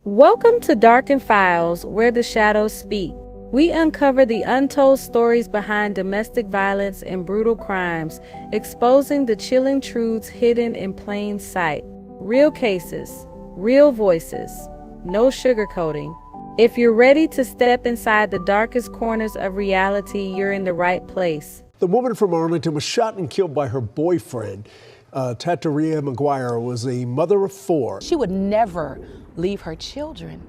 Welcome to Darkened Files, where the shadows speak. We uncover the untold stories behind domestic violence and brutal crimes, exposing the chilling truths hidden in plain sight. Real cases, real voices, no sugarcoating. If you're ready to step inside the darkest corners of reality, you're in the right place. The woman from Arlington was shot and killed by her boyfriend. Teteria McGuire was a mother of four. She would never leave her children.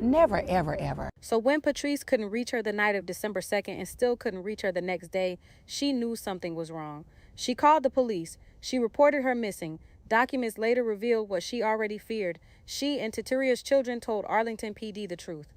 Never, ever, ever. So when Patrice couldn't reach her the night of December 2nd and still couldn't reach her the next day, she knew something was wrong. She called the police. She reported her missing. Documents later revealed what she already feared. She and Teteria's children told Arlington PD the truth.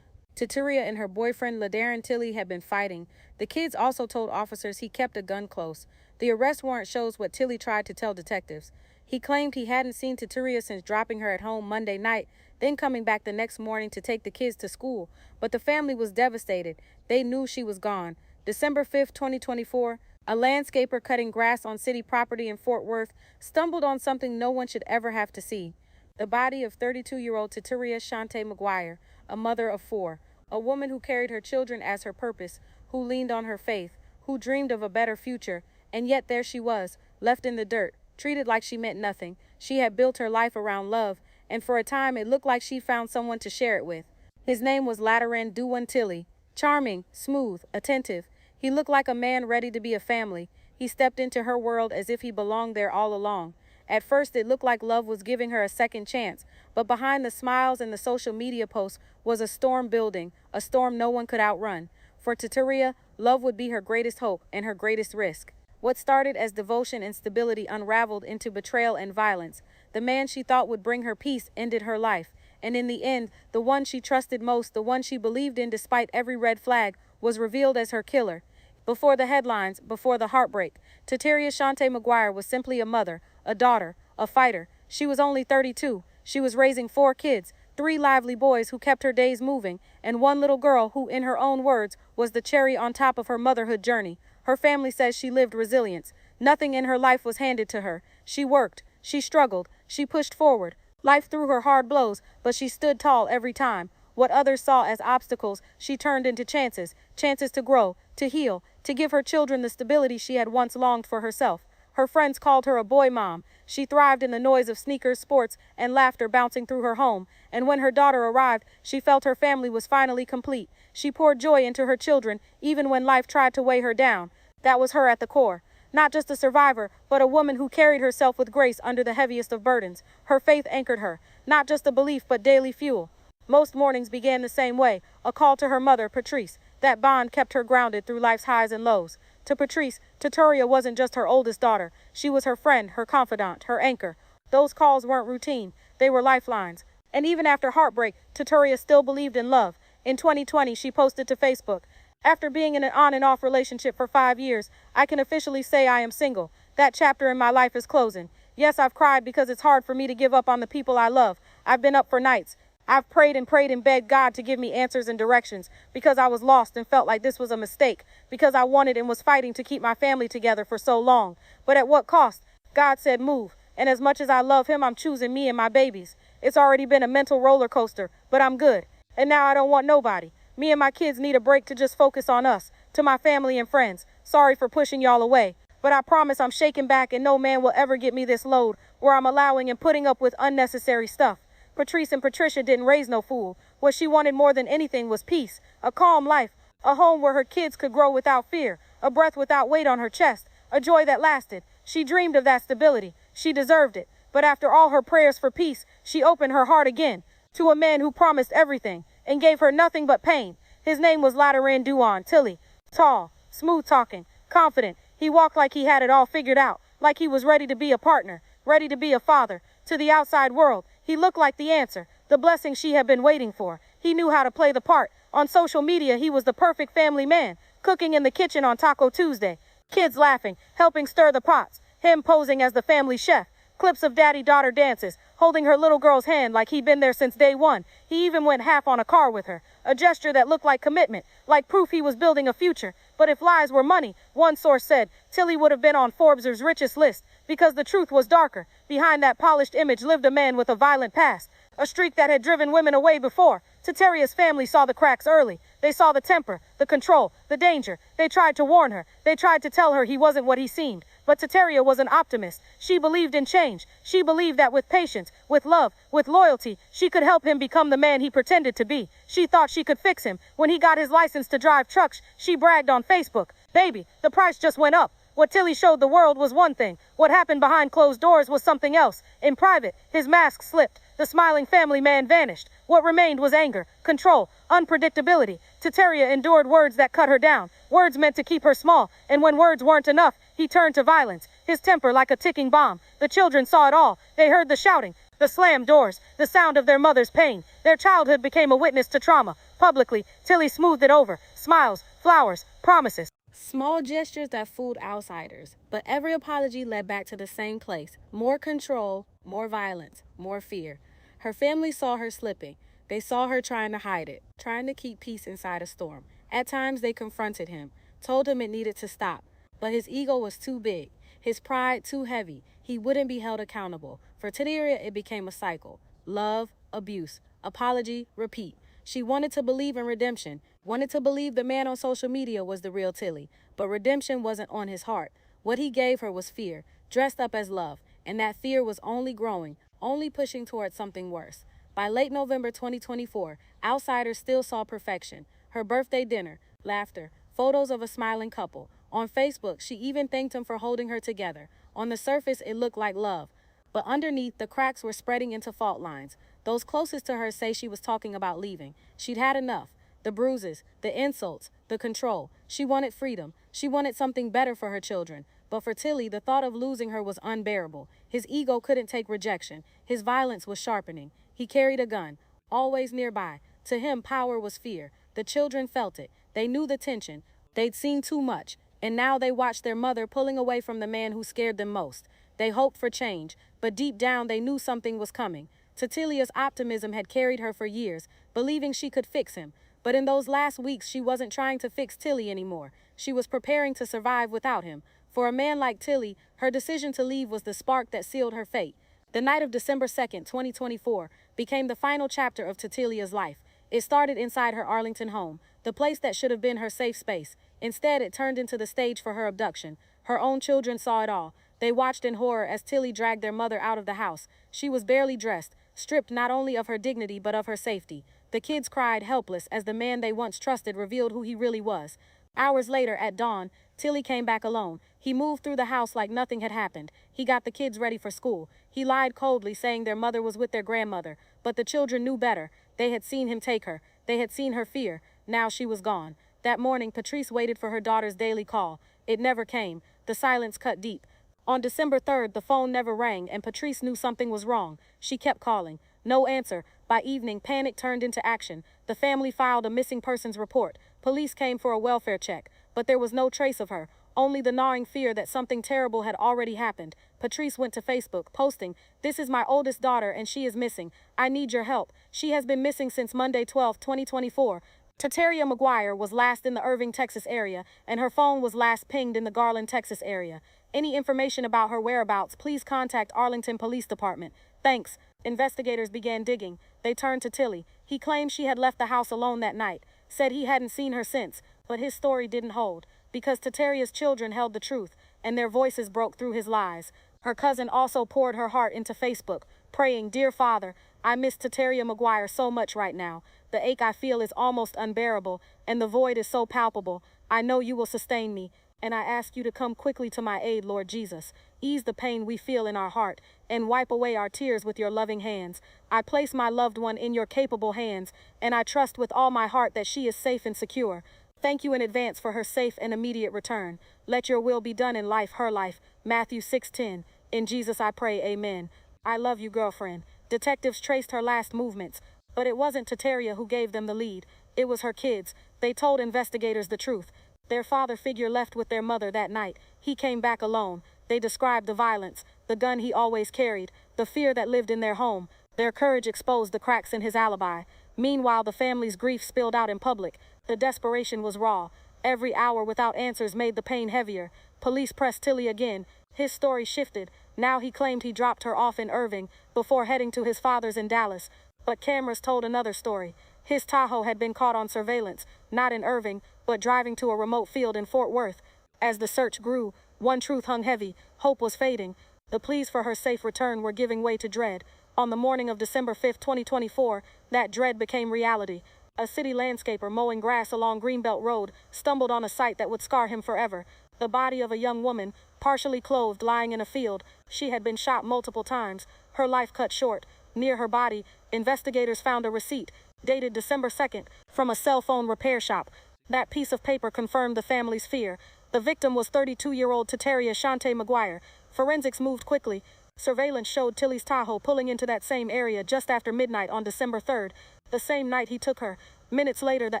Teteria and her boyfriend Ladaren Tilly had been fighting. The kids also told officers he kept a gun close. The arrest warrant shows what Tilly tried to tell detectives. He claimed he hadn't seen Teteria since dropping her at home Monday night, then coming back the next morning to take the kids to school. But the family was devastated. They knew she was gone. December 5th, 2024, a landscaper cutting grass on city property in Fort Worth stumbled on something no one should ever have to see. The body of 32-year-old Teteria Shante McGuire, a mother of four, a woman who carried her children as her purpose, who leaned on her faith, who dreamed of a better future, and yet there she was, left in the dirt, treated like she meant nothing. She had built her life around love, and for a time it looked like she found someone to share it with. His name was Ladaren Dewan Tilly. Charming, smooth, attentive. He looked like a man ready to be a family. He stepped into her world as if he belonged there all along. At first, it looked like love was giving her a second chance, but behind the smiles and the social media posts was a storm building, a storm no one could outrun. For Teteria, love would be her greatest hope and her greatest risk. What started as devotion and stability unraveled into betrayal and violence. The man she thought would bring her peace ended her life. And in the end, the one she trusted most, the one she believed in despite every red flag, was revealed as her killer. Before the headlines, before the heartbreak, Teteria Shante McGuire was simply a mother, a daughter, a fighter. She was only 32. She was raising 4 kids, 3 lively boys who kept her days moving, and 1 little girl who, in her own words, was the cherry on top of her motherhood journey. Her family says she lived resilience. Nothing in her life was handed to her. She worked, she struggled, she pushed forward. Life threw her hard blows, but she stood tall every time. What others saw as obstacles, she turned into chances, chances to grow, to heal, to give her children the stability she had once longed for herself. Her friends called her a boy mom. She thrived in the noise of sneakers, sports, and laughter bouncing through her home. And when her daughter arrived, she felt her family was finally complete. She poured joy into her children, even when life tried to weigh her down. That was her at the core. Not just a survivor, but a woman who carried herself with grace under the heaviest of burdens. Her faith anchored her. Not just a belief, but daily fuel. Most mornings began the same way, a call to her mother, Patrice. That bond kept her grounded through life's highs and lows. To Patrice, Teteria wasn't just her oldest daughter. She was her friend, her confidant, her anchor. Those calls weren't routine. They were lifelines. And even after heartbreak, Teteria still believed in love. In 2020, she posted to Facebook, "After being in an on and off relationship for 5 years, I can officially say I am single. That chapter in my life is closing. Yes, I've cried because it's hard for me to give up on the people I love. I've been up for nights. I've prayed and begged God to give me answers and directions because I was lost and felt like this was a mistake, because I wanted and was fighting to keep my family together for so long. But at what cost? God said move. And as much as I love him, I'm choosing me and my babies. It's already been a mental roller coaster, but I'm good. And now I don't want nobody. Me and my kids need a break to just focus on us. To my family and friends, sorry for pushing y'all away. But I promise I'm shaking back and no man will ever get me this load where I'm allowing and putting up with unnecessary stuff." Patrice and Patricia didn't raise no fool. What she wanted more than anything was peace, a calm life, a home where her kids could grow without fear, a breath without weight on her chest, a joy that lasted. She dreamed of that stability. She deserved it. But after all her prayers for peace, she opened her heart again to a man who promised everything and gave her nothing but pain. His name was Ladaren Dewan Tilly. Tall, smooth-talking, confident. He walked like he had it all figured out, like he was ready to be a partner, ready to be a father. To the outside world, he looked like the answer, the blessing she had been waiting for. He knew how to play the part. On social media, he was the perfect family man, cooking in the kitchen on Taco Tuesday. Kids laughing, helping stir the pots. Him posing as the family chef. Clips of daddy-daughter dances, holding her little girl's hand like he'd been there since day one. He even went half on a car with her, a gesture that looked like commitment, like proof he was building a future. But if lies were money, one source said, Tilly would have been on Forbes' richest list, because the truth was darker. Behind that polished image lived a man with a violent past, a streak that had driven women away before. Teteria's family saw the cracks early. They saw the temper, the control, the danger. They tried to warn her. They tried to tell her he wasn't what he seemed. But Teteria was an optimist. She believed in change. She believed that with patience, with love, with loyalty, she could help him become the man he pretended to be. She thought she could fix him. When he got his license to drive trucks, she bragged on Facebook. Baby, the price just went up. What Tilly showed the world was one thing. What happened behind closed doors was something else. In private, his mask slipped. The smiling family man vanished. What remained was anger, control, unpredictability. Teteria endured words that cut her down, words meant to keep her small, and when words weren't enough, he turned to violence, his temper like a ticking bomb. The children saw it all. They heard the shouting, the slammed doors, the sound of their mother's pain. Their childhood became a witness to trauma. Publicly, Tilly smoothed it over. Smiles, flowers, promises. Small gestures that fooled outsiders, but every apology led back to the same place. More control, more violence, more fear. Her family saw her slipping. They saw her trying to hide it, trying to keep peace inside a storm. At times, they confronted him, told him it needed to stop. But his ego was too big, his pride too heavy. He wouldn't be held accountable. For Teteria, it became a cycle. Love, abuse, apology, repeat. She wanted to believe in redemption, wanted to believe the man on social media was the real Tilly. But redemption wasn't on his heart. What he gave her was fear, dressed up as love. And that fear was only growing, only pushing towards something worse. By late November 2024, outsiders still saw perfection. Her birthday dinner, laughter, photos of a smiling couple. On Facebook, she even thanked him for holding her together. On the surface, it looked like love. But underneath, the cracks were spreading into fault lines. Those closest to her say she was talking about leaving. She'd had enough. The bruises, the insults, the control. She wanted freedom. She wanted something better for her children. But for Tilly, the thought of losing her was unbearable. His ego couldn't take rejection. His violence was sharpening. He carried a gun, always nearby. To him, power was fear. The children felt it. They knew the tension. They'd seen too much. And now they watched their mother pulling away from the man who scared them most. They hoped for change, but deep down they knew something was coming. Tetelia's optimism had carried her for years, believing she could fix him. But in those last weeks, she wasn't trying to fix Tilly anymore. She was preparing to survive without him. For a man like Tilly, her decision to leave was the spark that sealed her fate. The night of December 2nd, 2024, became the final chapter of Tetelia's life. It started inside her Arlington home, the place that should have been her safe space. Instead, it turned into the stage for her abduction. Her own children saw it all. They watched in horror as Tilly dragged their mother out of the house. She was barely dressed, stripped not only of her dignity but of her safety. The kids cried helpless as the man they once trusted revealed who he really was. Hours later, at dawn, Tilly came back alone. He moved through the house like nothing had happened. He got the kids ready for school. He lied coldly, saying their mother was with their grandmother. But the children knew better. They had seen him take her. They had seen her fear. Now she was gone. That morning, Patrice waited for her daughter's daily call. It never came. The silence cut deep. On December 3rd, the phone never rang, and Patrice knew something was wrong. She kept calling. No answer. By evening, panic turned into action. The family filed a missing persons report. Police came for a welfare check, but there was no trace of her, only the gnawing fear that something terrible had already happened. Patrice went to Facebook, posting, "This is my oldest daughter, and she is missing. I need your help. She has been missing since Monday 12, 2024. Teteria McGuire was last in the Irving, Texas area, and her phone was last pinged in the Garland, Texas area. Any information about her whereabouts, please contact Arlington Police Department. Thanks." Investigators began digging. They turned to Tilly. He claimed she had left the house alone that night, said he hadn't seen her since, but his story didn't hold, because Teteria's children held the truth, and their voices broke through his lies. Her cousin also poured her heart into Facebook, praying, "Dear Father, I miss Teteria McGuire so much right now. The ache I feel is almost unbearable, and the void is so palpable. I know you will sustain me, and I ask you to come quickly to my aid, Lord Jesus. Ease the pain we feel in our heart, and wipe away our tears with your loving hands. I place my loved one in your capable hands, and I trust with all my heart that she is safe and secure. Thank you in advance for her safe and immediate return. Let your will be done in life, her life." Matthew 6:10. In Jesus I pray, amen. I love you, girlfriend. Detectives traced her last movements, but it wasn't Teteria who gave them the lead. It was her kids. They told investigators the truth. Their father figure left with their mother that night. He came back alone. They described the violence, the gun he always carried, the fear that lived in their home. Their courage exposed the cracks in his alibi. Meanwhile, the family's grief spilled out in public. The desperation was raw. Every hour without answers made the pain heavier. Police pressed Tilly again. His story shifted. Now he claimed he dropped her off in Irving before heading to his father's in Dallas. But cameras told another story. His Tahoe had been caught on surveillance, not in Irving, but driving to a remote field in Fort Worth. As the search grew, one truth hung heavy. Hope was fading. The pleas for her safe return were giving way to dread. On the morning of December 5, 2024, that dread became reality. A city landscaper mowing grass along Greenbelt Road stumbled on a sight that would scar him forever. The body of a young woman, partially clothed, lying in a field. She had been shot multiple times, her life cut short. Near her body, investigators found a receipt, dated December 2nd, from a cell phone repair shop. That piece of paper confirmed the family's fear. The victim was 32-year-old Teteria Shante McGuire. Forensics moved quickly. Surveillance showed Tilly's Tahoe pulling into that same area just after midnight on December 3rd, the same night he took her. Minutes later, the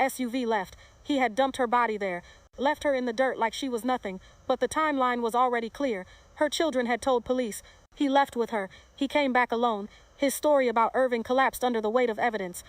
SUV left. He had dumped her body there, left her in the dirt like she was nothing, but the timeline was already clear. Her children had told police. He left with her. He came back alone. His story about Irving collapsed under the weight of evidence.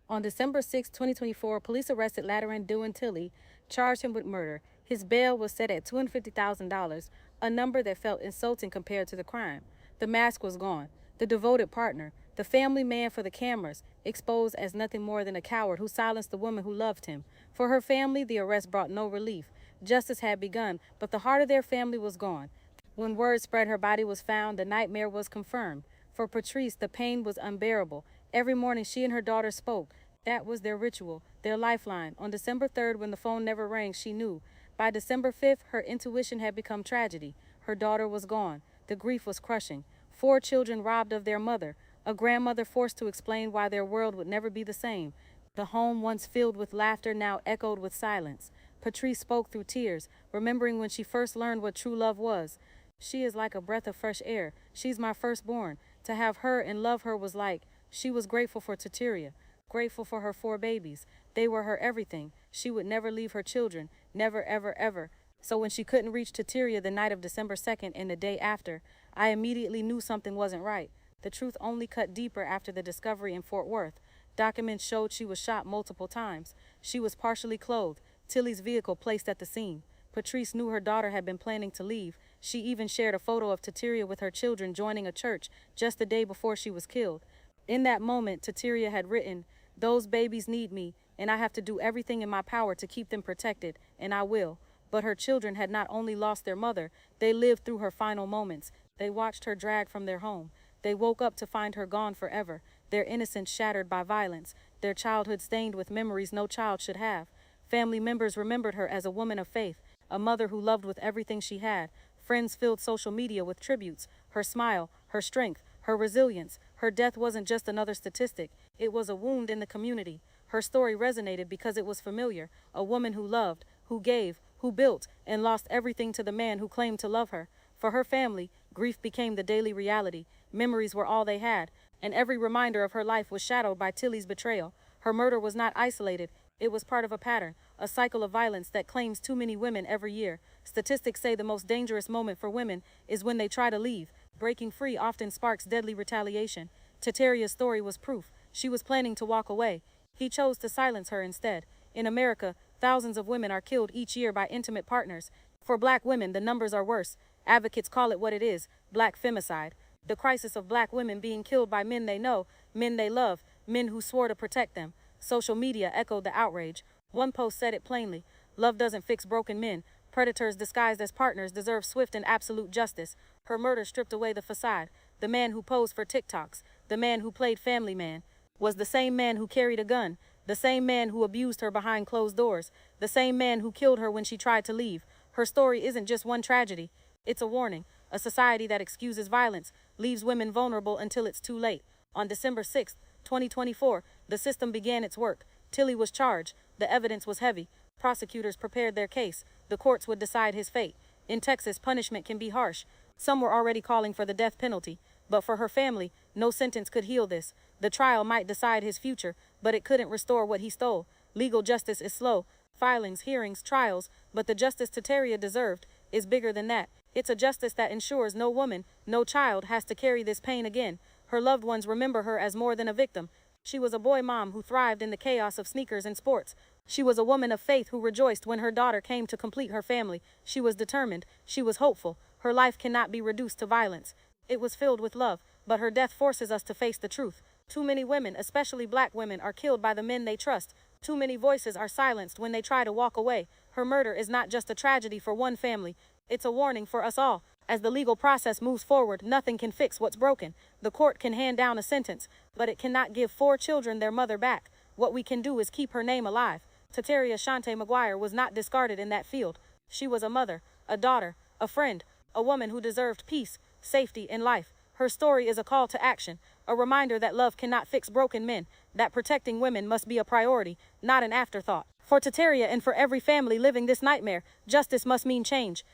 On December 6, 2024, police arrested Ladaren Dewan Tilly, charged him with murder. His bail was set at $250,000, a number that felt insulting compared to the crime. The mask was gone. The devoted partner, the family man for the cameras, exposed as nothing more than a coward who silenced the woman who loved him. For her family, the arrest brought no relief. Justice had begun, but the heart of their family was gone. When word spread her body was found, the nightmare was confirmed. For Patrice, the pain was unbearable. Every morning she and her daughter spoke. That was their ritual, their lifeline. On December 3rd, when the phone never rang, she knew. By December 5th, her intuition had become tragedy. Her daughter was gone. The grief was crushing. 4 children robbed of their mother. A grandmother forced to explain why their world would never be the same. The home once filled with laughter now echoed with silence. Patrice spoke through tears, remembering when she first learned what true love was. She is like a breath of fresh air. She's my firstborn. To have her and love her was like, she was grateful for Teteria, grateful for her 4 babies. They were her everything. She would never leave her children, never, ever, ever. So when she couldn't reach Teteria the night of December 2nd and the day after, I immediately knew something wasn't right. The truth only cut deeper after the discovery in Fort Worth. Documents showed she was shot multiple times. She was partially clothed, Tilly's vehicle placed at the scene. Patrice knew her daughter had been planning to leave. She even shared a photo of Teteria with her children joining a church just the day before she was killed. In that moment, Teteria had written, "Those babies need me, and I have to do everything in my power to keep them protected, and I will." But her children had not only lost their mother, they lived through her final moments. They watched her dragged from their home. They woke up to find her gone forever, their innocence shattered by violence, their childhood stained with memories no child should have. Family members remembered her as a woman of faith, a mother who loved with everything she had. Friends filled social media with tributes, her smile, her strength, her resilience. Her death wasn't just another statistic. It was a wound in the community. Her story resonated because it was familiar. A woman who loved, who gave, who built, and lost everything to the man who claimed to love her. For her family, grief became the daily reality. Memories were all they had, and every reminder of her life was shadowed by Tilly's betrayal. Her murder was not isolated. It was part of a pattern, a cycle of violence that claims too many women every year. Statistics say the most dangerous moment for women is when they try to leave. Breaking free often sparks deadly retaliation. Teteria's story was proof. She was planning to walk away. He chose to silence her instead. In America, thousands of women are killed each year by intimate partners. For black women, the numbers are worse. Advocates call it what it is, black femicide. The crisis of black women being killed by men they know, men they love, men who swore to protect them. Social media echoed the outrage. One post said it plainly: "Love doesn't fix broken men. Predators disguised as partners deserve swift and absolute justice." Her murder stripped away the facade. The man who posed for TikToks, the man who played family man, was the same man who carried a gun, the same man who abused her behind closed doors, the same man who killed her when she tried to leave. Her story isn't just one tragedy. It's a warning. A society that excuses violence leaves women vulnerable until it's too late. On December 6, 2024, the system began its work. Tilly was charged. The evidence was heavy. Prosecutors prepared their case. The courts would decide his fate. In Texas, punishment can be harsh. Some were already calling for the death penalty. But for her family, no sentence could heal this. The trial might decide his future, but it couldn't restore what he stole. Legal justice is slow. Filings, hearings, trials. But the justice Teteria deserved is bigger than that. It's a justice that ensures no woman, no child has to carry this pain again. Her loved ones remember her as more than a victim. She was a boy mom who thrived in the chaos of sneakers and sports. She was a woman of faith who rejoiced when her daughter came to complete her family. She was determined. She was hopeful. Her life cannot be reduced to violence. It was filled with love, but her death forces us to face the truth. Too many women, especially black women, are killed by the men they trust. Too many voices are silenced when they try to walk away. Her murder is not just a tragedy for one family, it's a warning for us all. As the legal process moves forward, nothing can fix what's broken. The court can hand down a sentence, but it cannot give 4 children their mother back. What we can do is keep her name alive. Teteria Shante McGuire was not discarded in that field. She was a mother, a daughter, a friend, a woman who deserved peace, safety, and life. Her story is a call to action, a reminder that love cannot fix broken men, that protecting women must be a priority, not an afterthought. For Teteria and for every family living this nightmare, justice must mean change.